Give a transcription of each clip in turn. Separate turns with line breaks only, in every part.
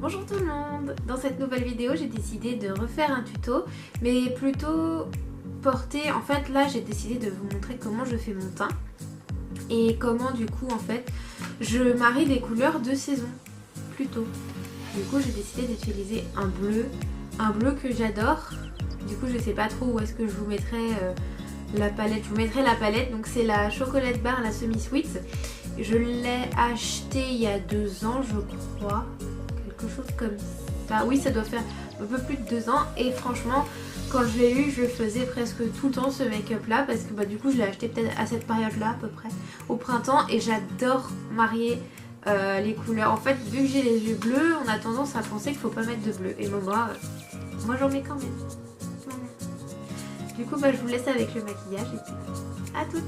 Bonjour tout le monde. Dans cette nouvelle vidéo j'ai décidé de refaire un tuto, mais plutôt porté, en fait là j'ai décidé de vous montrer comment je fais mon teint et comment du coup en fait je marie des couleurs de saison plutôt. Du coup j'ai décidé d'utiliser un bleu que j'adore. Du coup je sais pas trop où est-ce que je vous mettrai la palette. Je vous mettrai la palette, donc c'est la Chocolate Bar, la semi-sweet. Je l'ai acheté il y a 2 ans je crois, quelque chose comme ça. Oui, ça doit faire un peu plus de 2 ans et franchement quand je l'ai eu je faisais presque tout le temps ce make-up là parce que du coup je l'ai acheté peut-être à cette période là à peu près au printemps et j'adore marier les couleurs. En fait vu que j'ai les yeux bleus on a tendance à penser qu'il faut pas mettre de bleu et moi j'en mets quand même. Du coup je vous laisse avec le maquillage et puis à toutes.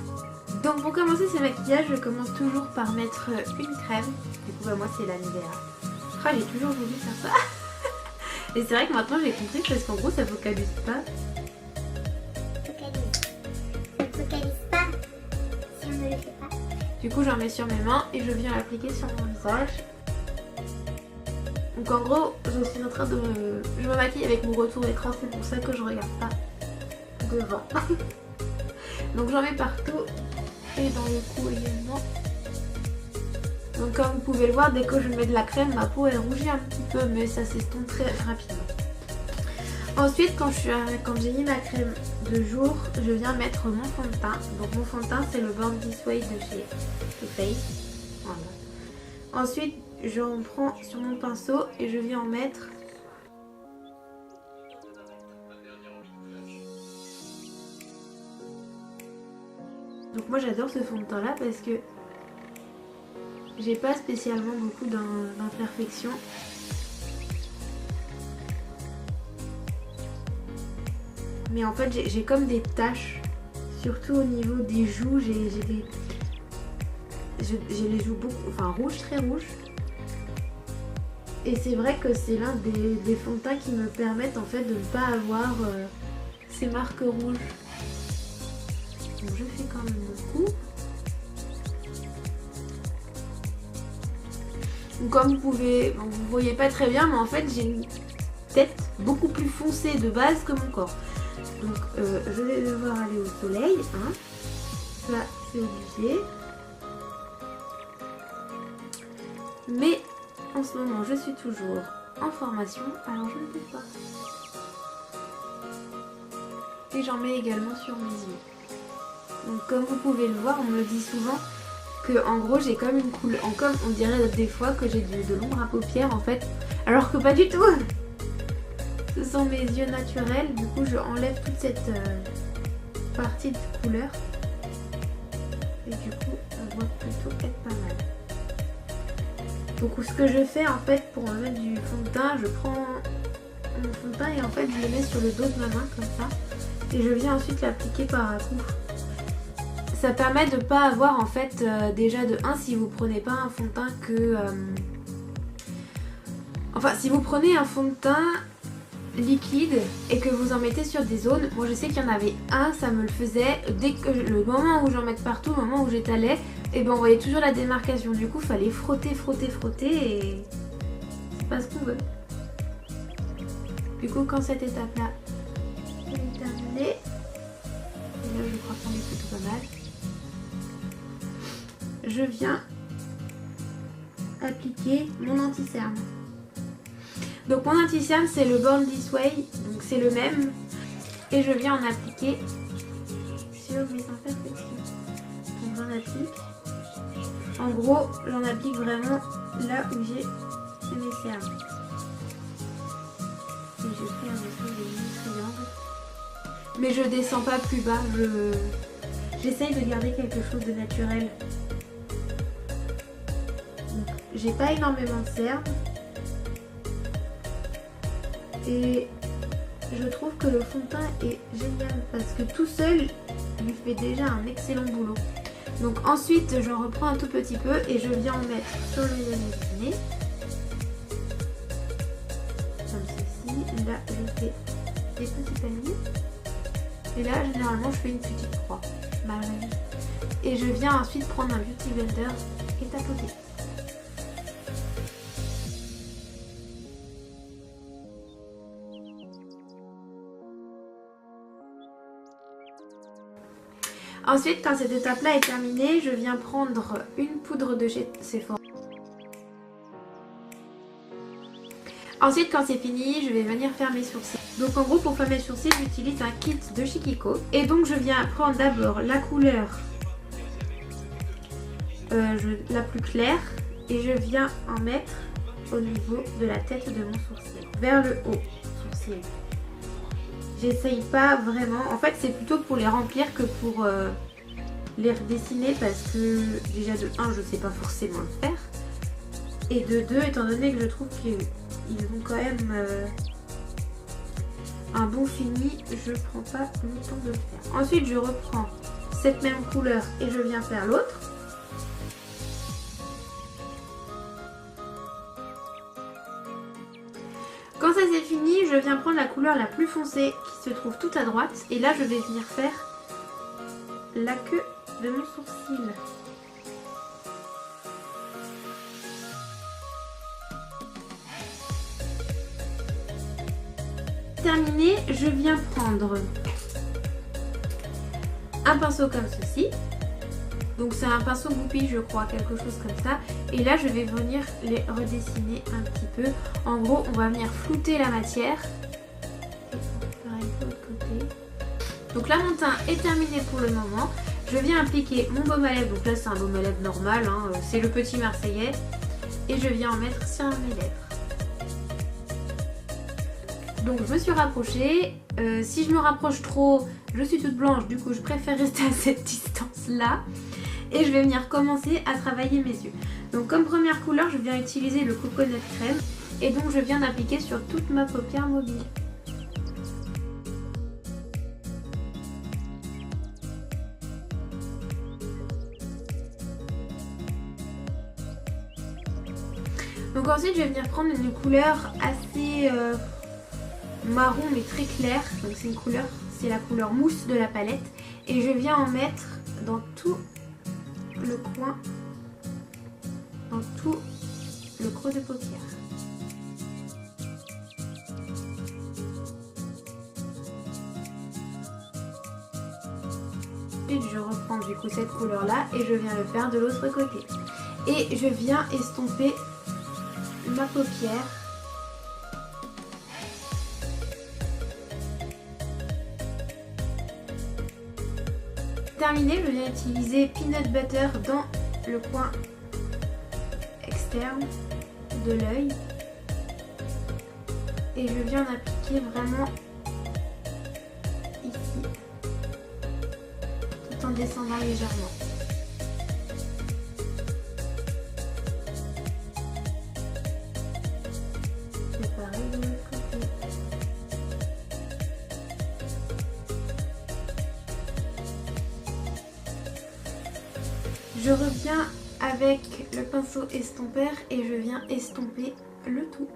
Donc pour commencer ce maquillage je commence toujours par mettre une crème. Du coup moi c'est la Nivea. J'ai toujours voulu faire ça. Et c'est vrai que maintenant j'ai compris parce qu'en gros ça focalise pas.
Ça focalise pas si on ne le fait pas.
Du coup j'en mets sur mes mains et je viens l'appliquer sur mon visage. Donc en gros je suis en train de je me maquille avec mon retour écran, c'est pour ça que je regarde pas devant. Donc j'en mets partout et dans le cou également. Donc comme vous pouvez le voir, dès que je mets de la crème, ma peau elle rougit un petit peu, mais ça s'estompe très rapidement. Ensuite, quand j'ai mis ma crème de jour, je viens mettre mon fond de teint. Donc mon fond de teint c'est le Born This Way de chez Too Faced. Voilà. Ensuite, j'en prends sur mon pinceau et je viens en mettre. Donc moi j'adore ce fond de teint là parce que j'ai pas spécialement beaucoup d'imperfections. Mais en fait j'ai comme des taches. Surtout au niveau des joues, j'ai les joues rouges, très rouges. Et c'est vrai que c'est l'un des fonds de teint qui me permettent en fait de ne pas avoir ces marques rouges. Donc je fais quand même beaucoup. Comme vous voyez pas très bien, mais en fait j'ai une tête beaucoup plus foncée de base que mon corps. Donc je vais devoir aller au soleil, hein. Ça c'est obligé. Mais en ce moment je suis toujours en formation, alors je ne peux pas. Et j'en mets également sur mes yeux. Donc comme vous pouvez le voir, on me le dit souvent, que en gros j'ai comme une couleur, comme on dirait des fois que j'ai de l'ombre à paupières en fait, alors que pas du tout. Ce sont mes yeux naturels, du coup je enlève toute cette partie de couleur et du coup on voit plutôt être pas mal. Donc ce que je fais en fait pour me mettre du fond de teint, je prends mon fond de teint et en fait je le mets sur le dos de ma main comme ça et je viens ensuite l'appliquer par à coup. Ça permet de ne pas avoir en fait déjà de 1 si vous prenez pas un fond de teint que... Enfin si vous prenez un fond de teint liquide et que vous en mettez sur des zones, moi je sais qu'il y en avait un, ça me le faisait, dès que le moment où j'en mette partout, le moment où j'étalais, et ben on voyait toujours la démarcation, du coup il fallait frotter et c'est pas ce qu'on veut. Du coup quand cette étape là est terminée, et là je crois qu'on est plutôt pas mal. Je viens appliquer mon anti-cerne. Donc mon anti-cerne c'est le Born This Way, donc c'est le même. Et je viens en appliquer sur mes imperfections. Donc j'en applique. En gros j'en applique vraiment là où j'ai mes cernes. Et je fais un espèce de mini triangle. Mais je descends pas plus bas, j'essaye de garder quelque chose de naturel. J'ai pas énormément de cernes et je trouve que le fond de teint est génial parce que tout seul il fait déjà un excellent boulot. Donc ensuite j'en reprends un tout petit peu et je viens en mettre sur le nez comme ceci. Là je fais des petits paniers et là généralement je fais une petite croix et je viens ensuite prendre un beauty blender et tapoter. Ensuite, quand cette étape-là est terminée, je viens prendre une poudre de chez Sephora. Ensuite, quand c'est fini, je vais venir faire mes sourcils. Donc en gros, pour faire mes sourcils, j'utilise un kit de chez Kiko. Et donc je viens prendre d'abord la couleur la plus claire et je viens en mettre au niveau de la tête de mon sourcil, vers le haut sourcil. J'essaye pas vraiment, en fait c'est plutôt pour les remplir que pour les redessiner parce que déjà de 1 je sais pas forcément le faire et de 2 étant donné que je trouve qu'ils ont quand même un bon fini, je prends pas le temps de le faire. Ensuite je reprends cette même couleur et je viens faire l'autre. Quand ça c'est fini, je viens prendre la couleur la plus foncée qui se trouve tout à droite et là je vais venir faire la queue de mon sourcil. Terminé, je viens prendre un pinceau comme ceci. Donc c'est un pinceau goupille je crois, quelque chose comme ça. Et là je vais venir les redessiner un petit peu. En gros on va venir flouter la matière. Et pareil de l'autre côté. Donc là mon teint est terminé pour le moment. Je viens appliquer mon baume à lèvres. Donc là c'est un baume à lèvres normal, hein. C'est le petit marseillais. Et je viens en mettre sur mes lèvres. Donc je me suis rapprochée. Si je me rapproche trop, je suis toute blanche. Du coup je préfère rester à cette distance là. Et je vais venir commencer à travailler mes yeux. Donc comme première couleur, je viens utiliser le Coconut Crème. Et donc je viens d'appliquer sur toute ma paupière mobile. Donc ensuite je vais venir prendre une couleur assez marron mais très claire. Donc c'est une couleur, c'est la couleur mousse de la palette. Et je viens en mettre dans tout le coin, dans tout le creux de paupière. Ensuite je reprends du coup cette couleur là et je viens le faire de l'autre côté. Et je viens estomper ma paupière. Terminé, je viens utiliser Peanut Butter dans le coin externe de l'œil et je viens en appliquer vraiment ici tout en descendant légèrement. C'est pareil de l'autre côté. Je reviens avec le pinceau estompeur et je viens estomper le tout.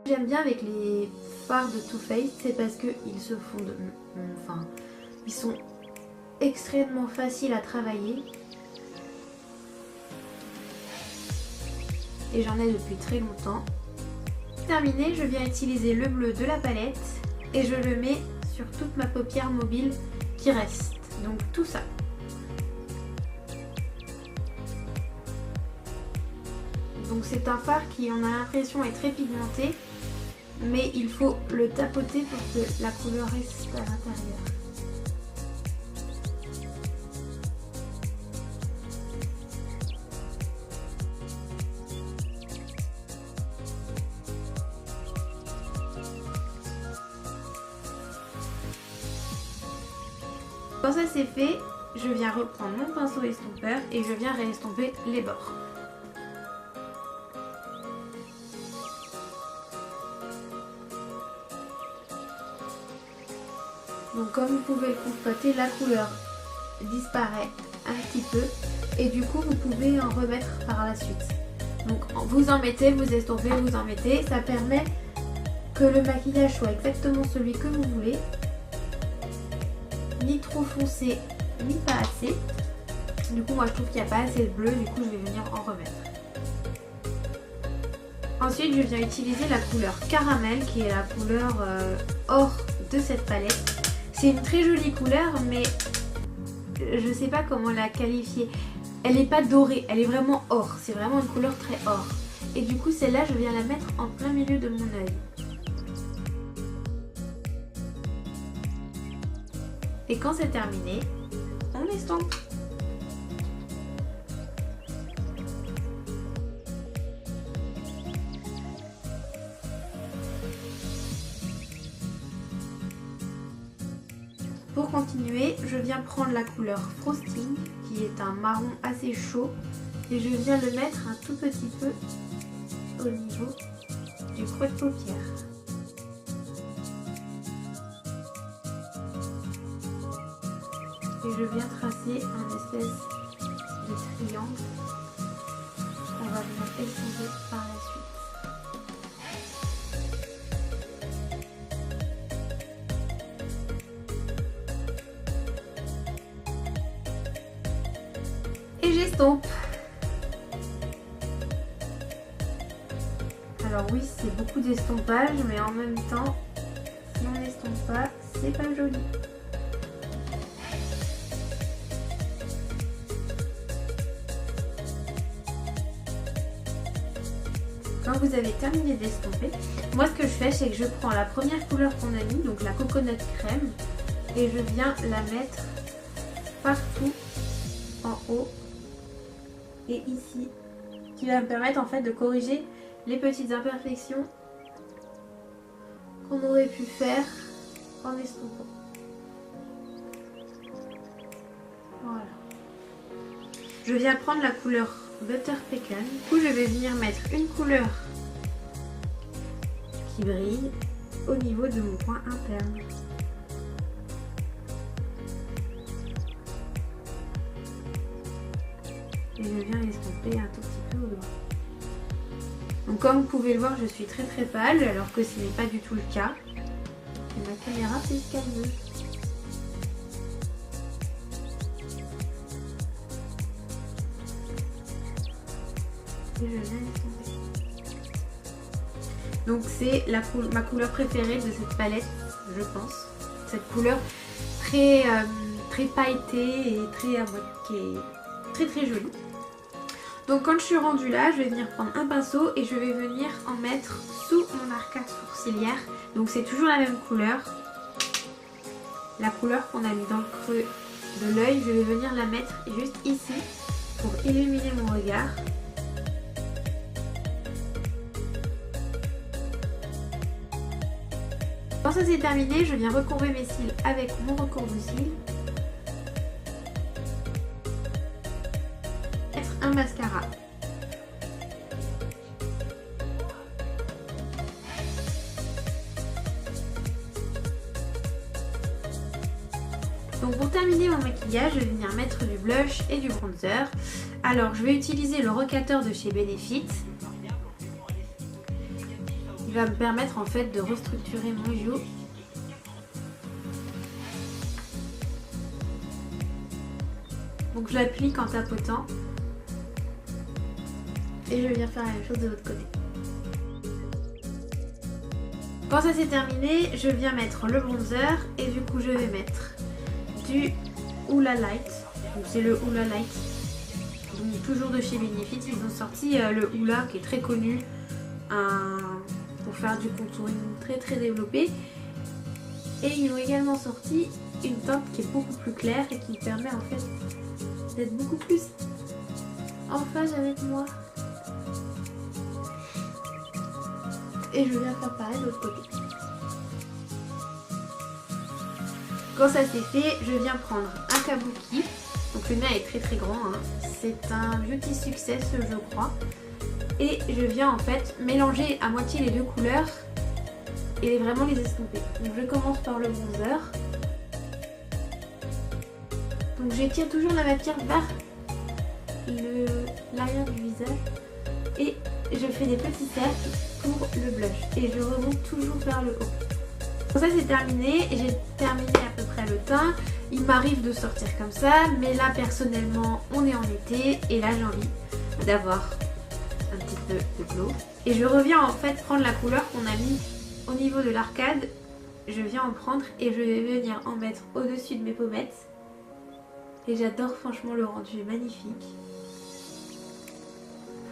J'aime bien avec les fards de Too Faced, c'est parce qu'ils se fondent, enfin, ils sont extrêmement faciles à travailler. Et j'en ai depuis très longtemps. Terminé, je viens utiliser le bleu de la palette et je le mets sur toute ma paupière mobile qui reste. Donc tout ça. Donc c'est un fard qui, on a l'impression, est très pigmenté, mais il faut le tapoter pour que la couleur reste à l'intérieur. Quand ça c'est fait, je viens reprendre mon pinceau estompeur et je viens réestomper les bords. Donc comme vous pouvez le constater, la couleur disparaît un petit peu et du coup vous pouvez en remettre par la suite. Donc vous en mettez, vous estompez, vous en mettez, ça permet que le maquillage soit exactement celui que vous voulez. Ni trop foncé, ni pas assez. Du coup moi je trouve qu'il n'y a pas assez de bleu, du coup je vais venir en remettre. Ensuite je viens utiliser la couleur caramel qui est la couleur or de cette palette. C'est une très jolie couleur, mais je sais pas comment la qualifier. Elle n'est pas dorée, elle est vraiment or. C'est vraiment une couleur très or. Et du coup, celle-là, je viens la mettre en plein milieu de mon œil. Et quand c'est terminé, on l'estompe. Pour continuer, je viens prendre la couleur Frosting, qui est un marron assez chaud, et je viens le mettre un tout petit peu au niveau du creux de paupière. Et je viens tracer un espèce de triangle qu'on va venir estomper par la suite. Et j'estompe. Alors oui, c'est beaucoup d'estompage, mais en même temps, si on n'estompe pas, c'est pas joli. Quand vous avez terminé d'estomper, moi ce que je fais, c'est que je prends la première couleur qu'on a mis, donc la coconut crème, et je viens la mettre partout en haut et ici, qui va me permettre en fait de corriger les petites imperfections qu'on aurait pu faire en estompant. Voilà. Je viens prendre la couleur Butter Pecan. Du coup, je vais venir mettre une couleur qui brille au niveau de mon coin interne. Et je viens l'estomper un tout petit peu au doigt. Donc comme vous pouvez le voir, je suis très très pâle alors que ce n'est pas du tout le cas. Et ma caméra fait ce qu'elle veut. Et je viens l'estomper. Donc c'est ma couleur préférée de cette palette, je pense. Cette couleur très, très pailletée et qui est très très jolie. Donc quand je suis rendue là, je vais venir prendre un pinceau et je vais venir en mettre sous mon arcade sourcilière. Donc c'est toujours la même couleur. La couleur qu'on a mis dans le creux de l'œil, je vais venir la mettre juste ici pour illuminer mon regard. Quand ça c'est terminé, je viens recourber mes cils avec mon recourbe-cils. Un mascara. Donc pour terminer mon maquillage, je vais venir mettre du blush et du bronzer. Alors je vais utiliser le rocateur de chez Benefit. Il va me permettre en fait de restructurer mon joue. Donc je l'applique en tapotant. Et je viens faire la même chose de l'autre côté. Quand ça c'est terminé, je viens mettre le bronzer et du coup je vais mettre du Hoola Light. Donc c'est le Hoola Light. Donc toujours de chez Benefit, ils ont sorti le Hoola qui est très connu pour faire du contouring très très développé. Et ils ont également sorti une teinte qui est beaucoup plus claire et qui permet en fait d'être beaucoup plus en phase avec moi. Et je viens faire pareil de l'autre côté. Quand ça c'est fait, je viens prendre un kabuki. Donc le mien est très très grand. Hein. C'est un Beauty Success je crois. Et je viens en fait mélanger à moitié les deux couleurs et vraiment les estomper. Donc je commence par le bronzer. Donc j'étire toujours la matière vers l'arrière du visage. Et je fais des petits cercles pour le blush et je remonte toujours vers le haut. Donc ça c'est terminé et j'ai terminé à peu près le teint. Il m'arrive de sortir comme ça, mais là personnellement on est en été et là j'ai envie d'avoir un petit peu de glow. Et je reviens en fait prendre la couleur qu'on a mis au niveau de l'arcade je viens en prendre et je vais venir en mettre au-dessus de mes pommettes. Et j'adore, franchement, le rendu est magnifique.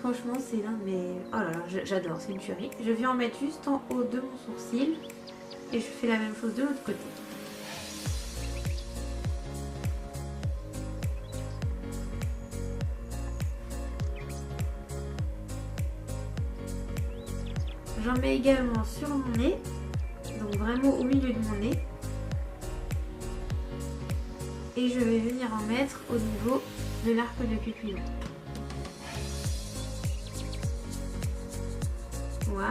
Franchement, c'est l'un de mes... Oh là là, j'adore, c'est une tuerie. Je viens en mettre juste en haut de mon sourcil. Et je fais la même chose de l'autre côté. J'en mets également sur mon nez. Donc vraiment au milieu de mon nez. Et je vais venir en mettre au niveau de l'arc de Cupidon. Voilà.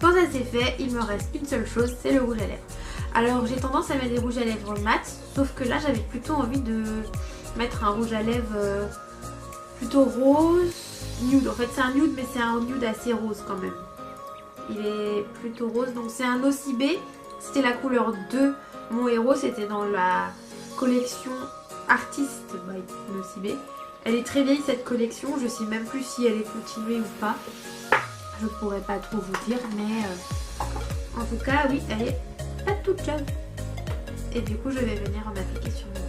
Quand ça c'est fait, il me reste une seule chose, c'est le rouge à lèvres. Alors j'ai tendance à mettre des rouges à lèvres mat, sauf que là j'avais plutôt envie de mettre un rouge à lèvres plutôt rose, nude. En fait c'est un nude, mais c'est un nude assez rose quand même. Il est plutôt rose, donc c'est un OCB. C'était la couleur de mon héros, c'était dans la collection Artist by OCB. Elle est très vieille cette collection, je sais même plus si elle est continuée ou pas. Je pourrais pas trop vous dire, mais en tout cas, oui, elle est pas toute jeune. Et du coup, je vais venir en appliquer sur mon nez.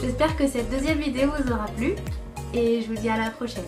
J'espère que cette deuxième vidéo vous aura plu et je vous dis à la prochaine.